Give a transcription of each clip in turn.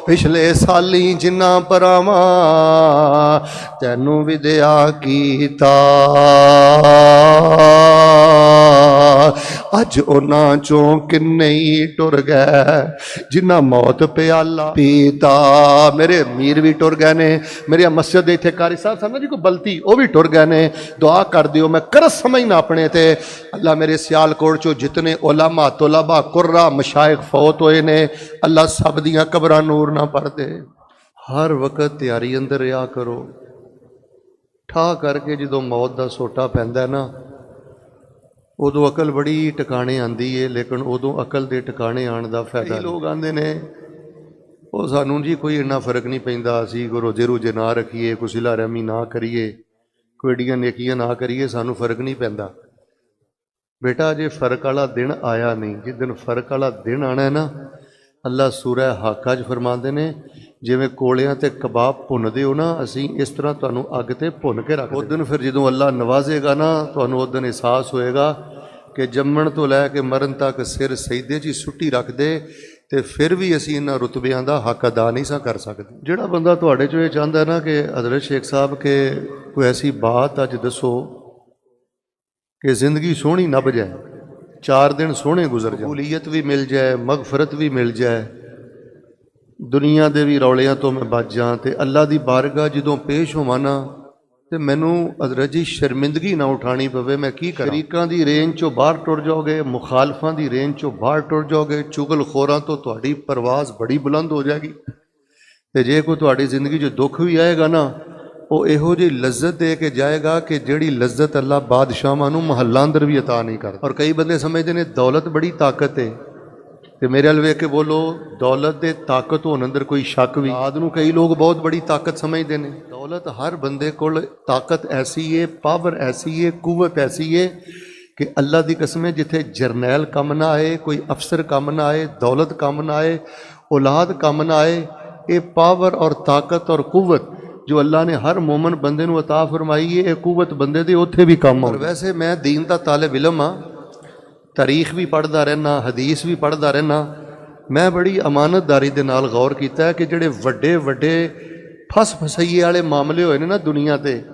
पिछले साली जिन्ना परावां तैनू विद्या कीता अज उन्हां चों किन्ने ही टुर गए जिन्ना मौत प्याला पीता। मेरे अमीर भी टुर गए ने, मेरे मस्जिद दे इत्थे कारी साहब समझ कोई बलती वो भी टुर गए ने। दुआ कर दियो मैं करस समझना अपने ते। अल्लाह मेरे सियालकोट चो जितने उलमा तुलबा कुर्रा मशाइख फौत होए ने अल्लाह सब दियां कबरां नूर ना भर दे। हर वक्त तैयारी अंदर रहा करो। ठा करके जो मौत का सोटा पैंदा ना उदों अकल बड़ी टिकाणे आती है, लेकिन उदों अकल के टिकाणे आने का फायदा। लोग आते ने वो सानू जी कोई इन्ना फर्क नहीं पैंदा, असीं कोई रोजे रोजे ना रखीए, कोई सिला रहमी ना करिए, कोई एडियां नेकियां ना करिए, सानू फर्क नहीं पैंदा। बेटा जे फर्क वाला दिन आया नहीं, जिस दिन फर्क वाला दिन आना है ना अल्लाह सूरह हाका च फरमाते ने जिवें कोलियां ते कबाब भुनदे हो ना असीं इस तरह तुहानूं अग ते भुन के रख। उस दिन फिर जदों अल्लाह नवाजेगा ना तुहानूं उस दिन एहसास होएगा कि जम्मण तो लैके मरण तक सिर सईदे च सुट्टी रख दे ते फिर भी असीं इन्हां रुतबियां दा हक अदा नहीं सा कर सकदे। जिहड़ा बंदा तुहाडे चों इह चाहुंदा ना कि हज़रत शेख साहब के कोई ऐसी बात अज दसो कि जिंदगी सोहनी नभ जाए, 4 दिन सोहने गुजर जाए, कबूलियत भी मिल जाए, मगफरत भी मिल जाए, दुनिया के भी रौलियां तो मैं बच जा ते अल्लाह की बारगाह जदों पेश होवां ना ते मैनू हज़रत जी शर्मिंदगी ना उठानी पवे मैं की करां। शरीकां दी रेंज चों बाहर टुर जाओगे, मुखालफां दी रेंज चों बाहर टुर जाओगे, चुगलखोरां तो तुहाडी परवाज़ बड़ी बुलंद हो जाएगी। ते जे कोई तुहाडी जिंदगी च दुख भी आएगा ना वो इहो जी लज्जत दे के जाएगा कि जिहड़ी लज्जत अल्लाह बादशाहां नूं महल्ला अंदर भी अता नहीं करदा। और कई बंदे समझते हैं दौलत बड़ी ताकत है तो मेरे अल वेख के बोलो दौलत दे ताकत होने अंदर कोई शक भी। औलाद नूं कई लोग बहुत बड़ी ताकत समझते हैं। दौलत हर बंदे कोल ताकत ऐसी है, पावर ऐसी है, कुवत ऐसी है कि अल्लाह की कसम है जिथे जरनैल कम ना आए, कोई अफसर कम ना आए, दौलत कम ना आए, औलाद कम ना आए, ये पावर और ताकत और कुवत जो अल्लाह ने हर मोमन बंदे नूं अता फरमाई है ये कुवत बंदे दे उत्थे भी कम। और वैसे मैं दीन दा तालिब इलम हाँ, तारीख भी पढ़दा रहना, हदीस भी पढ़दा रहना। मैं बड़ी अमानतदारी दे नाल गौर कीता है कि जिहड़े वड्डे वड्डे फस फसाइए वाले मामले होए ने ना दुनिया ते,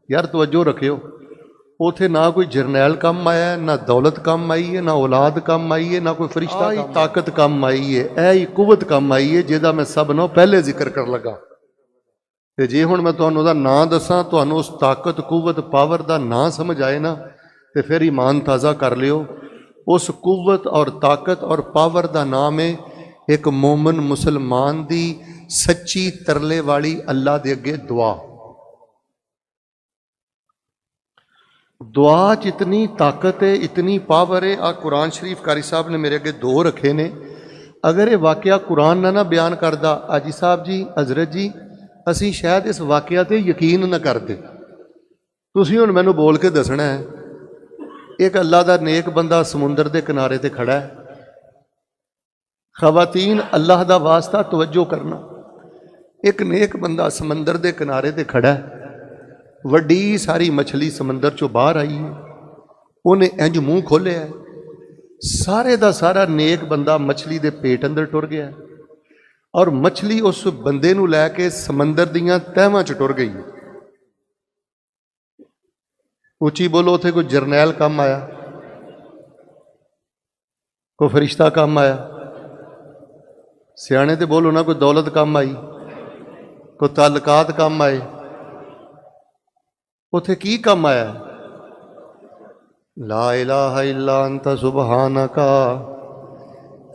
यार तवज्जो रखियो, उथे ना कोई जरनैल कम आया है, ना दौलत कम आई है, ना औलाद कम आई है, ना कोई फरिश्ता ताकत कम आई है, ऐ ही कुवत कम आई है जिहदा मैं सब नों पहले जिक्र कर लगा। ते जे हुण मैं तुहानूं दा नां दसां, तुहानूं उस ताकत कुवत पावर दा नां समझ आए ना ते फिर ईमान ताज़ा कर लियो। उस कुवत और ताकत और पावर दा नाम है एक मोमन मुसलमान दी सच्ची तरले वाली अल्लाह दे अगे दुआ। दुआ च इतनी ताकत है, इतनी पावर है। आ कुरान शरीफ कारी साहब ने मेरे अगे 2 रखे ने। अगर ये वाकया कुरान ना बयान करदा आजी साहब जी, हजरत जी, असी शायद इस वाकया ते यकीन न करते। तुसीं हुण मैनूं बोल के दसना है एक अल्लाह दा नेक बंदा समुंदर के किनारे ते खड़ा है। खवातीन अल्लाह दा वास्ता तवज्जो करना, एक नेक बंदा समंदर के किनारे ते खड़ा है, वड्डी सारी मछली समंदर चों बाहर आई है, उन्हें इंज मूँह खोलिया है, सारे दा सारा नेक बंदा मछली के पेट अंदर टुर गया और मछली उस बंदे नूं लैके समंदर दियां तहवां च टुर गई। उची बोलो उथे कोई जरनैल कम आया, कोई फरिश्ता कम आया, सियाने ते बोलो ना कोई दौलत कम आई, कोई ताल्लुकात कम आए, उथे की कम आया? ला इलाहा इल्ला अंता सुबहानका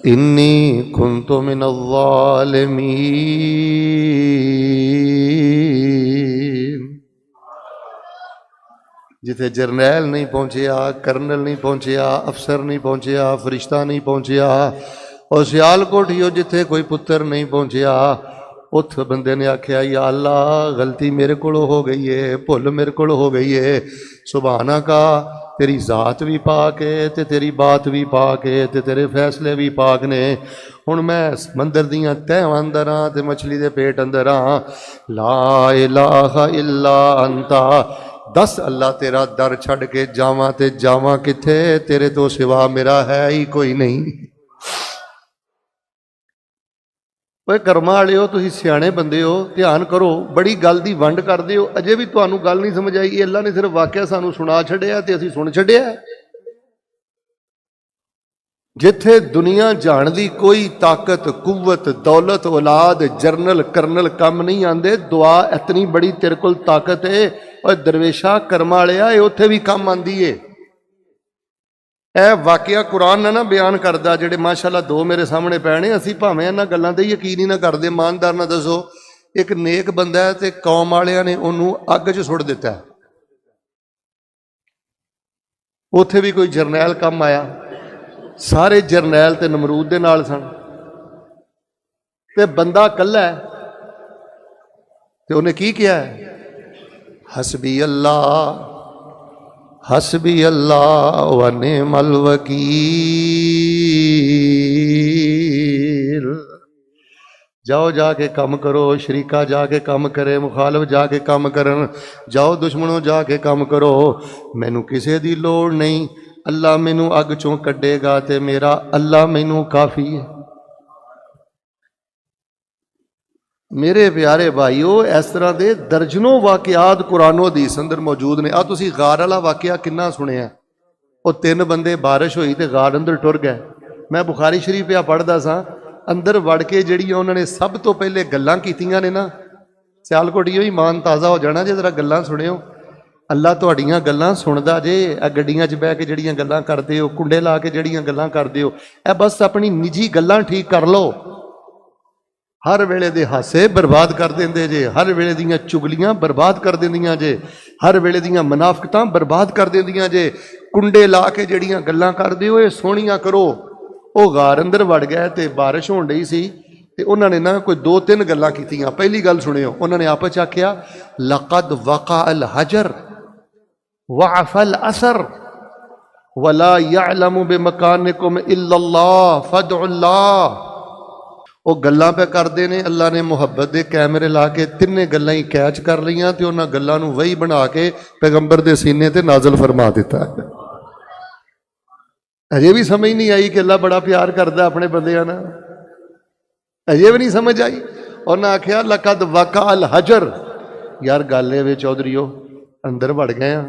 इन्नी कुन्तु मिनज़्ज़ालिमीन। जिथे जरनैल नहीं पहुंचया, करनल नहीं पहुंचया, अफसर नहीं पहुंचया, फरिश्ता नहीं पहुंचया, और सियालकोट ही जिथे कोई पुत्र नहीं पहुंचया, उत बंदे ने आख्या या अल्लाह गलती मेरे को हो गई है, भुल मेरे को हो गई है, सुभाना का तेरी जात भी पाक है ते तेरी बात भी पाक है ते तेरे फैसले भी पाक ने। हुण मैं समंदर दियां तहवां अंदर हाँ ते मछली दे पेट अंदर हाँ। ला इलाहा इल्ला अंता, दस अल्लाह तेरा दर छड़ के जावां ते जावां किथे, तेरे तो सिवा मेरा है ही कोई नहीं। ਓਏ ਕਰਮਾਂ ਵਾਲਿਓ, ਤੁਸੀਂ ਸਿਆਣੇ ਬੰਦੇ ਹੋ, ਧਿਆਨ ਕਰੋ, ਬੜੀ ਗੱਲ ਦੀ ਵੰਡ ਕਰਦੇ ਹੋ, ਅਜੇ ਵੀ ਤੁਹਾਨੂੰ ਗੱਲ ਨਹੀਂ ਸਮਝ ਆਈ। ਅੱਲਾ ਨੇ ਸਿਰਫ ਵਾਕਿਆ ਸਾਨੂੰ ਸੁਣਾ ਛੱਡਿਆ ਤੇ ਅਸੀਂ ਸੁਣ ਛੱਡਿਆ। ਜਿੱਥੇ ਦੁਨੀਆ ਜਾਣ ਦੀ ਕੋਈ ਤਾਕਤ, ਕੁਵਤ, ਦੌਲਤ, ਔਲਾਦ, ਜਰਨਲ ਕਰਨਲ ਕੰਮ ਨਹੀਂ ਆਉਂਦੇ, ਦੁਆ ਇਤਨੀ ਬੜੀ ਤੇਰੇ ਕੋਲ ਤਾਕਤ ਹੈ। ਓਏ ਦਰਵੇਸ਼ਾ ਕਰਮਾਂ ਵਾਲਿਆ, ਇਹ ਉੱਥੇ ਵੀ ਕੰਮ ਆਂਦੀ ਏ। ਇਹ ਵਾਕਿਆ ਕੁਰਾਨ ਨਾ ਬਿਆਨ ਕਰਦਾ, ਜਿਹੜੇ ਮਾਸ਼ਾਅੱਲਾ ਦੋ ਮੇਰੇ ਸਾਹਮਣੇ ਪਏ ਨੇ। ਅਸੀਂ ਭਾਵੇਂ ਇਹਨਾਂ ਗੱਲਾਂ ਤੇ ਯਕੀਨ ਹੀ ਨਾ ਕਰਦੇ, ਇਮਾਨਦਾਰ ਨਾਲ ਦੱਸੋ, ਇੱਕ ਨੇਕ ਬੰਦਾ ਹੈ ਤੇ ਕੌਮ ਵਾਲਿਆਂ ਨੇ ਉਹਨੂੰ ਅੱਗ 'ਚ ਸੁੱਟ ਦਿੱਤਾ। ਉੱਥੇ ਵੀ ਕੋਈ ਜਰਨੈਲ ਕੰਮ ਆਇਆ, ਸਾਰੇ ਜਰਨੈਲ ਤੇ ਨਮਰੂਦ ਦੇ ਨਾਲ ਸਨ, ਤੇ ਬੰਦਾ ਇਕੱਲਾ ਹੈ। ਤੇ ਉਹਨੇ ਕੀ ਕਿਹਾ? ਹਸਬੀ ਅੱਲਾ, ਹਸਬੀ ਅੱਲਾ व निअमल वकील। जाओ जाके काम करो, शरीका जाके काम करे, मुखालफ जाके काम करन, जाओ दुश्मनों जाके काम करो, मैनू किसी दी लोड़ नहीं। अल्लाह मैनू अग चों कड्डेगा ते मेरा अल्लाह मैनू काफ़ी है। मेरे प्यारे भाईओ, इस तरह के दर्जनों वाकियात कुरानो हदीस अंदर मौजूद ने। तुसी गार वाला वाकिया किन्ना सुनिया? वो तीन बंदे बारिश हुई तो गार अंदर टुर गए। मैं बुखारी शरीफ पिया पढ़दा सा, अंदर वड़ के जिहड़ियां उन्होंने सब तो पहले गल्लां कीतियां ने ना, सियालकोटियों ही ईमान ताज़ा हो जाना जे जरा गल्लां सुनियो। अल्लाह तुहाड़ियां गल्लां सुनदा जे। गड्डियां च बह के जिहड़ियां गल्लां करदे हो, कुंडे ला के जिहड़ियां गल्लां करदे हो, बस अपनी निजी गल्लां ठीक कर लो। हर वेले दे हासे बर्बाद कर देंदे जे, हर वेले दियां चुगलियां बर्बाद कर देंदियां जे, हर वेले दियां मुनाफिकतां बर्बाद कर देंदियां जे। कुंडे ला के जिहड़ियां गल्लां करदे हो, सोहणियां करो। वो गार अंदर वड़ गए ते बारिश होण डई सी, ते उन्होंने ना कोई दो तीन गल्लां कीतियां। पहली गल सुनियो, उन्होंने आपस च आखिया, लक़द वक़अ अल हजर वअफ़ल असर वला यअलमु बिमकानिकुम इल्लल्लाह फदउल्लाह। वो गल्लां पे करते ने, अल्लाह ने मुहब्बत के कैमरे ला के तिन्ने गल्लां ही कैच कर लियां ते उन्हां गल्लां नूं वही बना के पैगंबर दे सीने ते नाज़िल फरमा दिता है। अजे भी समझ नहीं आई कि अल्लाह बड़ा प्यार करता अपने बंदियां नाल, अजे भी नहीं समझ आई। उन्हें आख्या लक़द वक़अ अल हजर। यार गल ए वे चौधरीओ, अंदर वड़ गए हैं,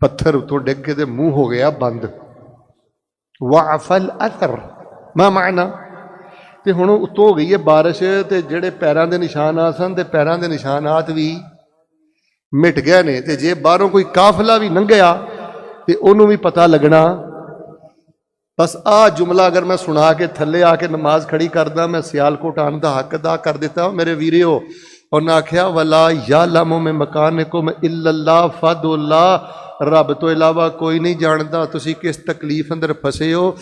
पत्थर उतों डिग के ते मुंह हो गया बंद। वअफ़ल असर मा माना, तो हुण उत्तों हो गई है बारिश, तो जोड़े पैरों के निशानात सन, तो पैरों के निशानात भी मिट गए ने। तो जे बाहरों कोई काफिला भी लंघिया तो उन्होंने भी पता लगना। बस आ जुमला अगर मैं सुना के थले आके नमाज खड़ी करदा, मैं सियालकोट आने का हक अदा कर दिता। मेरे वीरियो, उन्हें आख्या वला यालमु मिन मकानिकुम इल्लल्लाह फदुल्लाह, रब तो इलावा कोई नहीं जानता तुसी किस तकलीफ अंदर फसे हो।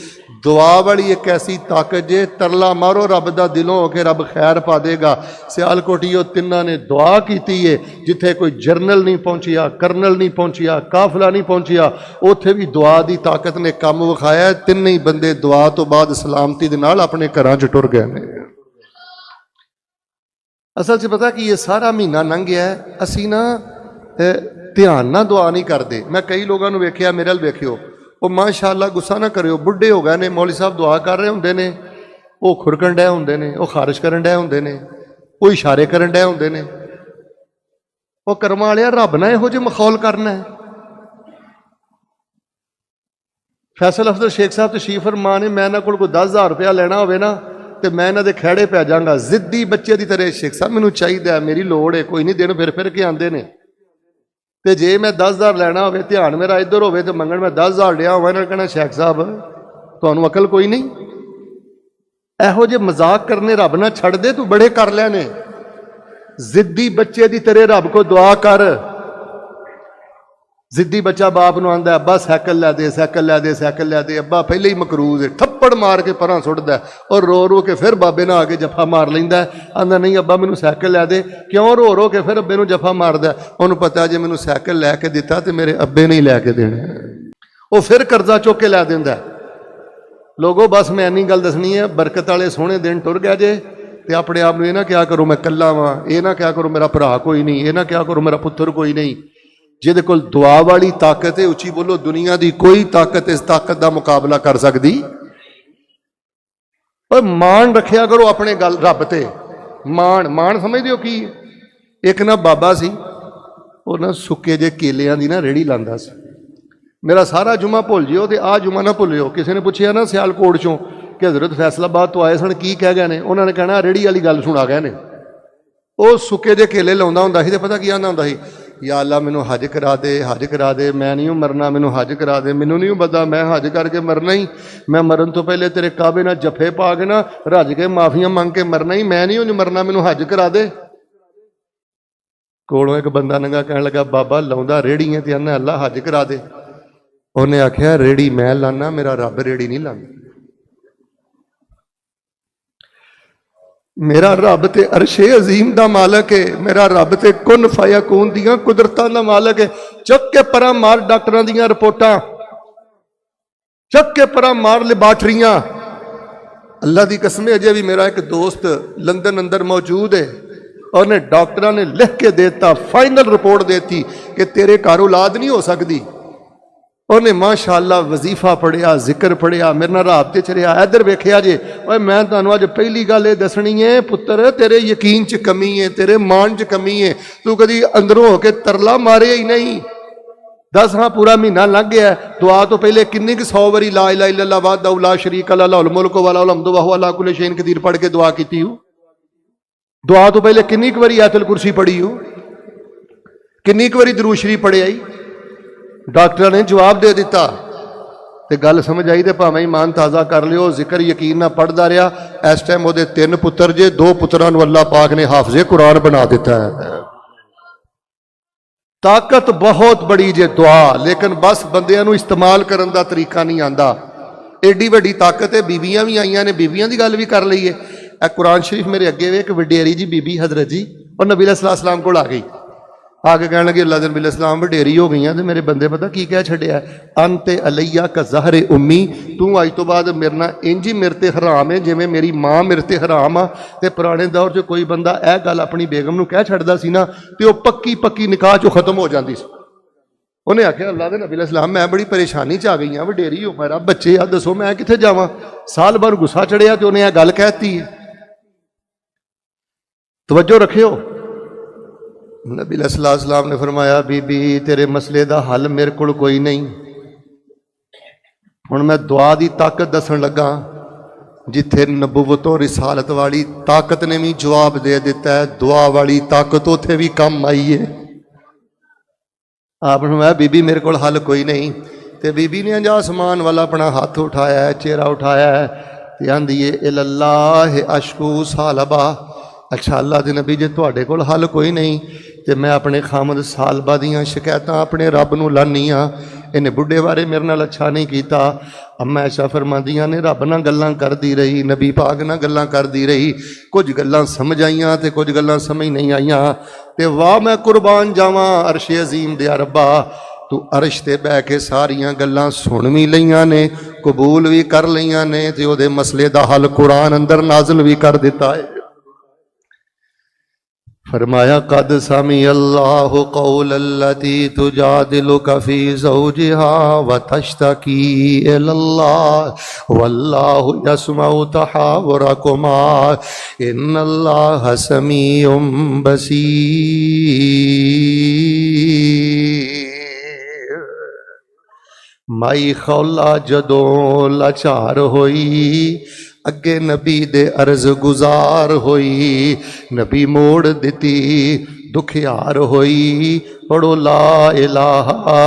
दुआ वाली एक ऐसी ताकत जे, तरला मारो रब दा दिलों हो के रब खैर पा देगा। सियालकोटियो तिन्ना ने दुआ की है, जिथे कोई जरनल नहीं पहुंचिया, करनल नहीं पहुंचिया, काफिला नहीं पहुंचिया, उत्थे भी दुआ की ताकत ने काम विखाया। तिन्ने ही बंदे दुआ तो बाद सलामती दे नाल अपने घरां च टुर गए ने। असल च पता कि ये सारा महीना लंघ गया है, असी ना ध्यान ना दुआ नहीं करते। मैं कई लोगों को वेख्या, मेरे वाल वेखियो, वो माशाअल्लाह गुस्सा ना करियो, बुढ़े हो गए ने, मौली साहब दुआ कर रहे होंदे ने, वो खुरकन डे होंदे ने, वो खारिश करन डे होंदे ने, वो इशारे करन डे होंदे ने। वो कर्मां वालिया, रब ने इहो जिहा मखौल करना है। फैसल अफजल शेख साहब तशरीफ फरमा ने, मैं इन्हां कोल कोई 10,000 रुपया लेना होवे ना, तो मैं इन्हां दे खैड़े पै जांगा जिद्दी बच्चे की तरह। शेख साहब मैनूं चाहिदा, मेरी लोड़ है, कोई नहीं, दिन फिर के आंदे ने। तो जे मैं 10,000 लेना हो, ध्यान मेरा इधर हो तो मंगण मैं 10,000 लिया हो, कहना शेख साहब तुहानूं अकल कोई नहीं। इहो जे मजाक करने रब ना छड़ दे, तू बड़े कर लेने। जिद्दी बच्चे की तरह रब को दुआ कर। जिद्दी बच्चा बाप नूं आंदा, अब्बा सैकल लै दे, सैकल लै दे, सैकल लै दे। अब्बा पहले ही मकरूज है, थप्पड़ मार के परां सुट्टदा और रो रो के फिर बाबे नाल आके जफा मार लैंदा। आंदा नहीं अब्बा मैनूं सैकल लै दे। क्यों रो रो के फिर अब्बे नूं जफा मारदा? उहनूं पता जे मैनूं सैकल लैके दिता तो मेरे अब्बे ने ही लैके देना। वो फिर कर्जा चुक के लै दिंदा। लोगों बस मैं इन्नी गल दसनी है, बरकत वाले सोहणे दिन टुर गए जे, तो अपने आप नूं ये ना क्या करो मैं कल्ला वां, ये ना क्या करो मेरा भरा कोई नहीं, ये ना क्या करो मेरा पुत्तर कोई नहीं। जिहदे कोल दुआ वाली ताकत है, उची बोलो, दुनिया की कोई ताकत इस ताकत का मुकाबला कर सकती। पर मान रखिया करो अपने गल रब ते। मान समझते हो की? एक ना बाबा सी, वो ना सुके जे केलियां दी ना रेहड़ी लांदा सी। मेरा सारा जुमा भुल जिओ ते आ जुमा ना भुलिओ। किसी ने पूछया ना सियालकोट चों कि हज़रत फैसलाबाद तो आए सन, की कह गए ने? उन्होंने कहना रेहड़ी वाली गल सुना गए ने। वो सुके जे केले लाउंदा हुंदा सी ते पता की आंदा हुंदा सी, या अल्लाह मैनू हज करा दे, हज करा दे, मैं नहीं मरना, मैनू हज करा दे, मैनू नहीं पता, मैं हज करके मरना ही, मैं मरन तो पहले तेरे काबे ना जफे पा के ना रज के माफियां मंग के मरना ही, मैं नहीं उंज मरना, मैनू हज करा दे। कोलों एक बंदा नंगा कहन लगा, बाबा लाउंदा रेहड़ी है ते आना अल्लाह हज करा दे। उन्हें आख्या रेहड़ी मैं लाना, मेरा रब रेहड़ी नहीं लाना। मेरा रब ते अरशे अजीम दा मालक है, मेरा रब ते कुन फयकून दियां कुदरतां दा मालक है। चक के परा मार डॉक्टरां दियां रिपोर्टां, चक के परा मार लैबार्टरियां। अल्लाह दी कसम है, अजे भी मेरा एक दोस्त लंदन अंदर मौजूद है, और डॉक्टरां ने लिख के देता, फाइनल रिपोर्ट देती कि तेरे घर औलाद नहीं हो सकती। उन्हें माशाअल्लाह वजीफा पढ़िया, जिक्र पढ़िया, मेरे नाल राबते च रहा। इधर वेखिया जे, ओए मैं तुहानूं अज पहली गल ये दसनी है, पुत्र तेरे यकीन च कमी है, तेरे मान च कमी है, तू कदी अंदरों होके तरला मारे ही नहीं। 10 हाँ पूरा महीना लंघ गया, दुआ तो पहले किन्नी कि 100 बारी ला इलाहा इल्लल्लाह वहदहू ला शरीका लहू लहुल मुल्क व लहुल हम्दु व हुवा अला कुल्लि शैइन कदीर पढ़ के दुआ की हो। दुआ तो पहले किन्नी बारी आयतुल कुर्सी पढ़ी हो, किन्नी बारी दरूद शरीफ पढ़े आई। डॉक्टर ने जवाब दे दिता ते गल समझ आई, तो भावें ईमान ताज़ा कर लियो, जिक्र यकीन ना पढ़ता रहा। इस टाइम वो 3 पुत्र जे, 2 पुत्रां नूं अल्लाह पाक ने हाफिज़े कुरान बना दिता है। ताकत बहुत बड़ी जे दुआ, लेकिन बस बंदियां नूं इस्तेमाल करन दा तरीका नहीं आंदा। एडी वड्डी ताकत है, बीबियां भी आईयां ने, बीबियां दी गल भी कर लईए। कुरान शरीफ मेरे अगे वे, एक वडेरी जी बीबी हजरत जी, और नबी अलैहि सलाम कोल आ गई, आके कहने लगे अल्लाह दे नबी अलैहि वडेरी हो गई, तो मेरे बंदे पता की कह छड्या, अंते अलैया का ज़हरे उम्मी, तू अज तो बाद मेरे ना इंज ही मेरे ते हराम है जिवें मेरी माँ मेरे ते हराम आ। ते पुराने दौर च कोई बंदा यह गल अपनी बेगम नूं कह छड्डदा सी ना, ते वो पक्की पक्की निकाह चों खत्म हो जाती सी। उन्हें आख्या अल्लाह दे नबी अलैहि मैं बड़ी परेशानी च आ गई हाँ, वडेरी हो मेरा बच्चे आ, दसो मैं कित्थे जावां। साल भर गुस्सा चढ़िया तो उन्हें यह गल कहती है। तवज्जो रखियो, नबी अलैहिस्सलाम ने फरमाया, बीबी तेरे मसले का हल मेरे को कोई नहीं। हुण मैं दुआ की ताकत दसन लगा, जिथे नबुवत और रिसालत वाली ताकत ने भी जवाब दे दिता है, दुआ वाली ताकत उथे भी कम आई है। आपने फरमाया बीबी मेरे को हल कोई नहीं। तो बीबी ने अंजा आसमान वाला अपना हाथ उठाया है, चेहरा उठाया है, ते आंदी है इल्लाह अशकू सालबा। अच्छा अल्लाह दे नबी जे तुहाडे कोल हल कोई नहीं, तो मैं अपने खामद सालबा दियां शिकायतां अपने रब नूं लानी आ। इन्हें बुढ़े बारे मेरे नाल अच्छा नहीं कीता। अम्मा ऐशा फरमादियां ने रब नाल गल्लां करदी रही, नबी पाक नाल गल्लां करदी रही, कुछ गल्लां समझ आईयां ते कुछ गल्लां समझ नहीं आईयां। ते वाह मैं कुर्बान जावां अरशे अजीम दे रब्बा, तू अरश ते बह के सारियां गल्लां सुन भी लईयां ने, कबूल भी कर लईयां ने, ते ओहदे मसले दा हल कुरान अंदर नाज़िल भी कर दिता है। फरमाया कद समी अल्लाहु कौलल्लती तुजादिलुका फी ज़ौजिहा व तश्तकी इलल्लाह वल्लाहु यस्मउ तहावुरकुमा इन्नल्लाह समीउम बसीर। माई खौला जदों लाचार होई, अगे नबी दे अर्ज गुजार होई, नबी मोड़ दिती, दुखियार होई, पढ़ो ला इलाहा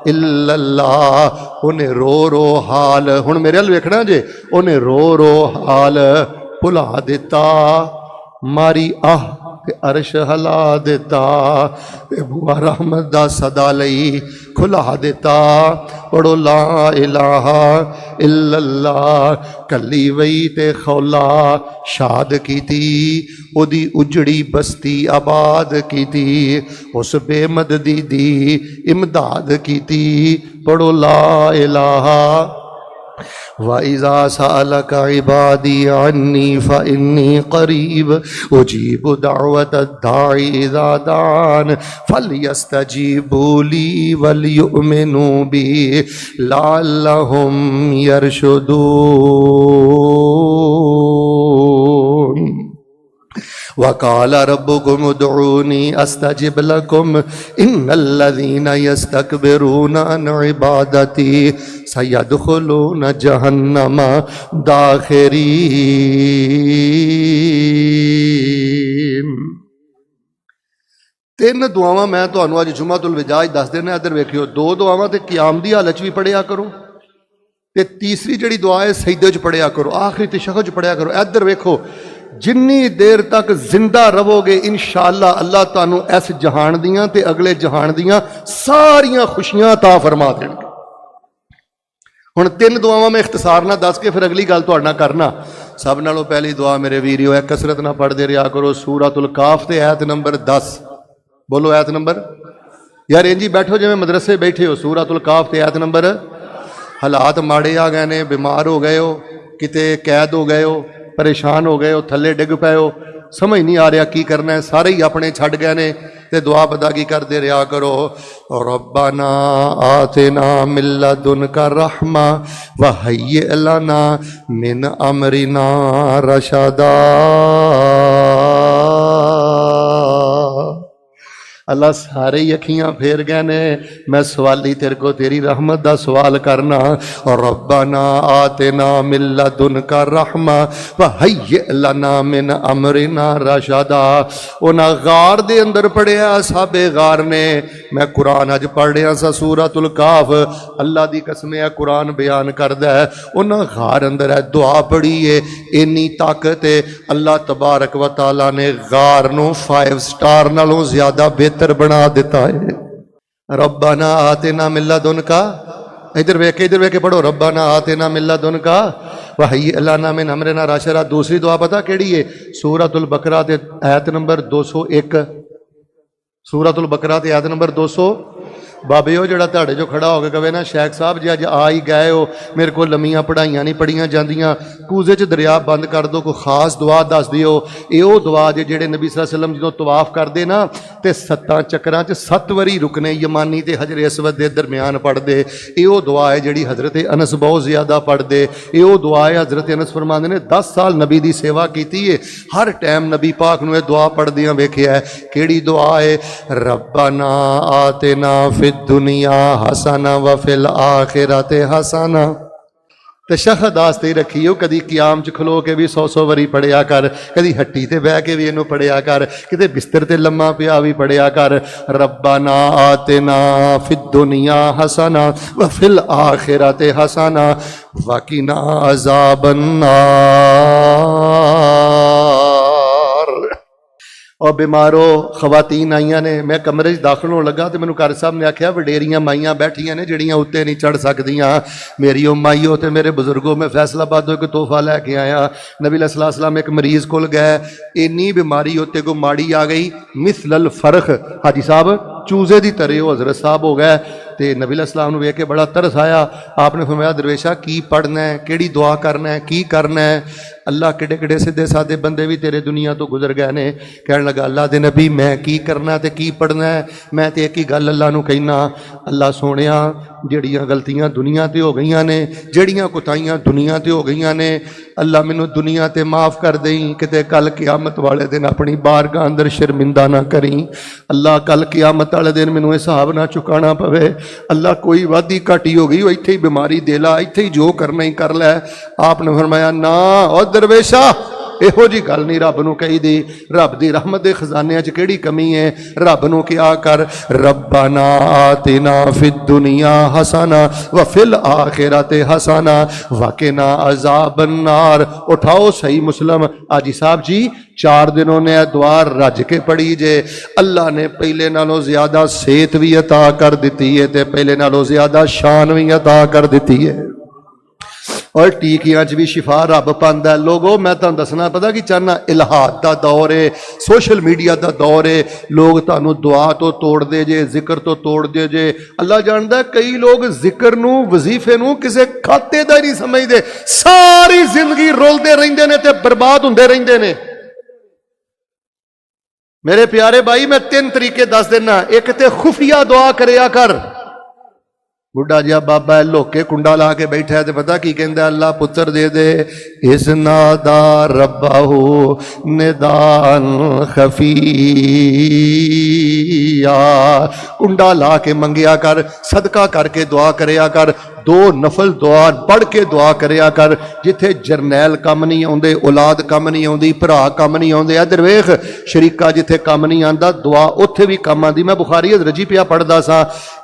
इल्लल्लाह। उन्हें रो रो हाल, हुण मेरे अल वेखना जे, उन्हें रो रो हाल भुला दिता, मारी आह ते अर्श हला दिता, ते बुआ रहमत दा सदा लई खुला दिता। पढ़ो ला इलाहा इल्लल्लाह। कली वई ते खौला शाद कीती, ओदी उजड़ी बस्ती आबाद कीती, उस बेमददी दी इमदाद कीती। पढ़ो ला इलाहा। वइज़ा सअलका इबादी अन्नी फइन्नी करीब उजीबु दावत दाई इज़ा दान फलयस्तजीबू ली वलयुमिनू बी लअल्लहुम यरशुदून। وقال ربكم ادعوني استجب لكم ان الذين يستكبرون عن عبادتي سيدخلون جهنم داخرين۔ تین دعاواں میں تمہیں اج جمعۃ الوداع دس دینا۔ ادھر ویکھیو، دو دعاواں تے قیام دی حالت بھی پڑھیا کرو، تے تیسری جڑی دعا ہے سجدے وچ پڑھیا کرو، آخری تشہد وچ پڑھیا کرو۔ ادھر ویکھو، جنی دیر تک زندہ رہو گے انشاءاللہ اللہ تانوں اس جہان دیاں تے اگلے جہان دیاں ساریاں خوشیاں عطا فرما دین گے۔ ہن تین دعاواں میں اختصار نہ دس کے پھر اگلی گل تہاڈے نال کرنا۔ سب نالوں پہلی دعا میرے ویریو ہے کثرت نہ پڑھ دے رہا کرو سورۃ الکاف تے آیت نمبر 10۔ بولو آیت نمبر، یار انجی بیٹھو جی میں مدرسے بیٹھے ہو، سورۃ الکاف تے آیت نمبر۔ حالات ماڑے آ گئے نے، بیمار ہو گئے ہو، کتے قید ہو گئے ہو، پریشان ہو گئے ہو، تھلے ڈگ پے ہو، سمجھ نہیں آ رہا کی کرنا ہے، سارے ہی اپنے چھڈ گئے نے تے دعا پتہ کی کر دے رہا کرو، ربنا آتنا من لدنک رحمہ وہیئ لنا من امرنا رشدا۔ اللہ سارے ہی اکھیاں پھیر گئے نے، میں سوالی تیرے کو تیری رحمت دا سوال کرنا، اور ربنا آتنا من لدنک رحمہ وہیئ لنا من امرنا رشدا۔ انہاں غار دے اندر پڑھیا اصحاب غار نے، میں قرآن اج پڑھ رہا سا سورۃ الکاف، اللہ دی قسم ہے قرآن بیان کردا ہے انہاں غار اندر ہے دعا پڑھی ہے، اینی طاقت ہے اللہ تبارک و تعالی نے غار نو 5 سٹار نالوں زیادہ بہتر بنا دیتا ہے۔ ربنا آتنا من لدنک، ادھر ویکھ پڑھو، ربنا آتنا من لدنک وہیئ لنا من امرنا رشدا۔ دوسری دعا پتہ کیڑی ہے؟ سورۃ البقرہ تے آیت نمبر 201، سورۃ البقرہ تے آیت نمبر 200۔ بابے ہو جڑا تہاڈے جو کھڑا ہو کے کہے نا شیخ صاحب جی اج آ ہی گئے ہو، میرے کو لمیاں پڑھائیاں نہیں پڑھیاں جاندیاں، کوزے چ دریا بند کر دو، کوئی خاص دعا دس دیو۔ اے او دعا جڑے نبی صلی اللہ علیہ وسلم جدوں طواف کردے نا تے 7 چکراں چ 7 واری رکنے یمانی تے حجر اسود دے درمیان پڑھ دے، اے او دعا ہے جڑی حضرت انس بہت زیادہ پڑھ دے۔ اے او دعا ہے حضرت انس فرماندے نے 10 سال نبی دی سیوا کیتی ہے، ہر ٹائم نبی پاک نو اے دعا پڑھدیاں ویکھیا ہے۔ کیڑی دعا ہے؟ ربنا آتنا فی الدنیا حسنہ وفی الآخرۃ حسنہ۔ تشہد واسطے رکھیو، کدی قیام چ کھلو کے بھی 100 واری پڑھیا کر، کدی ہٹی تے بہ کے بھی اینو پڑھیا کر، کدے بستر تے لمما پیا بھی پڑھیا کر۔ ربنا آتنا فی الدنیا حسنہ وفی الآخرۃ حسنہ وقنا عذاب النار۔ اور بیمارو خواتین آئیاں نے، میں کمرے داخل ہونے لگا تو مینوں قاری صاحب نے آکھیا وڈیریاں مائیاں بیٹھیاں نے جڑیاں اتنے نہیں چڑھ سکدیاں، میری او مائیو تے میرے بزرگوں، میں فیصل آباد ایک تحفہ لے کے آیا۔ نبی علیہ السلام ایک مریض کول گئے، اینی بیماری اتنے کو ماڑی آ گئی مثل الفرخ، حاجی صاحب چوزے دی طرح وہ حضرت صاحب ہو گئے تے نبی علیہ السلام نے ویکھ کے بڑا ترس آیا۔ آپ نے فرمایا درویشا کی پڑھنا ہے، کیڑی دعا کرنا ہے، کی کرنا ہے؟ اللہ کڈے کڈے سیدھے سادے بندے بھی تیرے دنیا تو گزر گئے نے۔ کہنے لگا اللہ دے نبی میں کی کرنا تے کی پڑھنا ہے؟ میں تے ایک ہی گل اللہ نو کہنا، اللہ سونیا جڑیاں غلطیاں دنیا تے ہو گئیاں نے، جڑیاں کوتاہیاں دنیا تے ہو گئیاں نے، اللہ مینوں دنیا تے معاف کر دیں، کتے کل قیامت والے دن اپنی بارگاہ اندر شرمندہ نہ کریں۔ اللہ کل قیامت والے دن مینوں حساب نہ چکانا پوے۔ اللہ کوئی وادی گھاٹی ہو گئی، وہ ایتھے ہی بیماری دے لا، ایتھے ہی جو کرنا ہی کر لے۔ آپ نے فرمایا نا او درویشا یہو جی گل نہیں رب نو کہی دی، رب دی رحمت دے خزانے چ کیڑی کمی ہے؟ رب نو کیا کر، ربنا آتنا فی الدنیا حسنہ وفی الآخرۃ حسنہ وقنا عذاب النار۔ اٹھاؤ صحیح مسلم آجی صاحب جی 4 دنوں نے دعا رج کے پڑھی جے، اللہ نے پہلے نالوں زیادہ صحت بھی عطا کر دیتی ہے تے پہلے نالوں زیادہ شان بھی عطا کر دیتی ہے، اور ٹیکیاں چ بھی شفا رب پاندا ہے۔ لوگو میں تانوں دسنا پتہ کی چاہنا، الہاد دا دور ہے، سوشل میڈیا دا دور ہے، لوگ تانوں دعا تو توڑ دے جے، ذکر تو توڑ دے جے۔ اللہ جاندا ہے کئی لوگ ذکر نو وظیفے نو کسے کھاتے دا نہیں سمجھدے، ساری زندگی رولدے رہندے نے تے برباد ہوندے رہندے نے۔ میرے پیارے بھائی میں 3 طریقے دس دینا، ایک تے خفیہ دعا کریا کر، बुढ़ा जिहा बाबा है लोके कुंडा ला के बैठा है तो पता की कहता अल्लाह पुत्र दे दे। इस नादा रब्बाहू निदान खफिया, कुंडा ला के मंगिया कर, सदका करके दुआ करया कर, दो नफल दुआ पढ़ के दुआ करया कर। जिथे जरनैल कम नहीं आउंदे, औलाद कम नहीं आउंदी, भरा कम नहीं आउंदे, इधर वेख शरीका जिथे कम नहीं आंदा दुआ उत्थे भी कम आंदी। मैं बुखारी रजी पिया पढ़दा सा,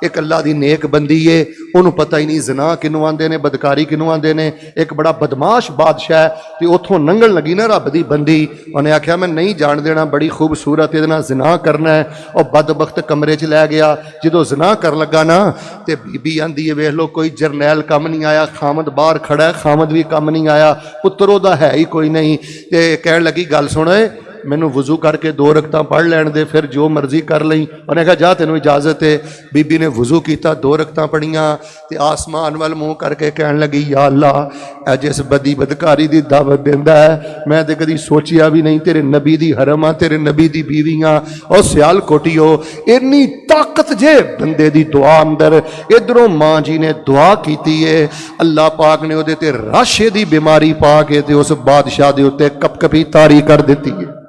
एक अल्लाह दी नेक बंदी है, उन्होंने पता ही नहीं जना किनू आंदे ने, बदकारी किनू आंदे ने। एक बड़ा बदमाश बादशाह ते उथों लंघण लगी ना रब दी बंदी, उन्हें आख्या मैं नहीं जान देना, बड़ी खूबसूरत इहदे नाल ज़िना करना है। और बदबख्त कमरे च लै गया, जदों ज़िना कर लगा ना ते बीबी आंदी है वेख लो कोई जरनैल कम नहीं आया, खामद बाहर खड़ा है, खामद भी कम नहीं आया, पुत्र ओहदा है ही कोई नहीं। ते कहण लगी गल सुण मैनू वजू करके 2 रकतां पढ़ लैण दे, फिर जो मर्जी कर लई। उन्हें कहा जा तेनों इजाजत है। बीबी ने वजू किया, 2 रकतां पढ़ियां ते आसमान वाल मुँह करके कहण लगी या अल्लाह अज इस बदी बदकारी दी दावत देंदा है, मैं ते कदी सोचिया भी नहीं, तेरे नबी दी हरम आ, तेरे नबी दी बीवियां। और सियाल कोटियो इन्नी ताकत जे बंदे दी दुआ अंदर। इधरों मां जी ने दुआ की है, अल्लाह पाक ने उहदे ते राशे दी बीमारी पा के ते उस बादशाह दे उत्ते कपकपी तारी कर दी है।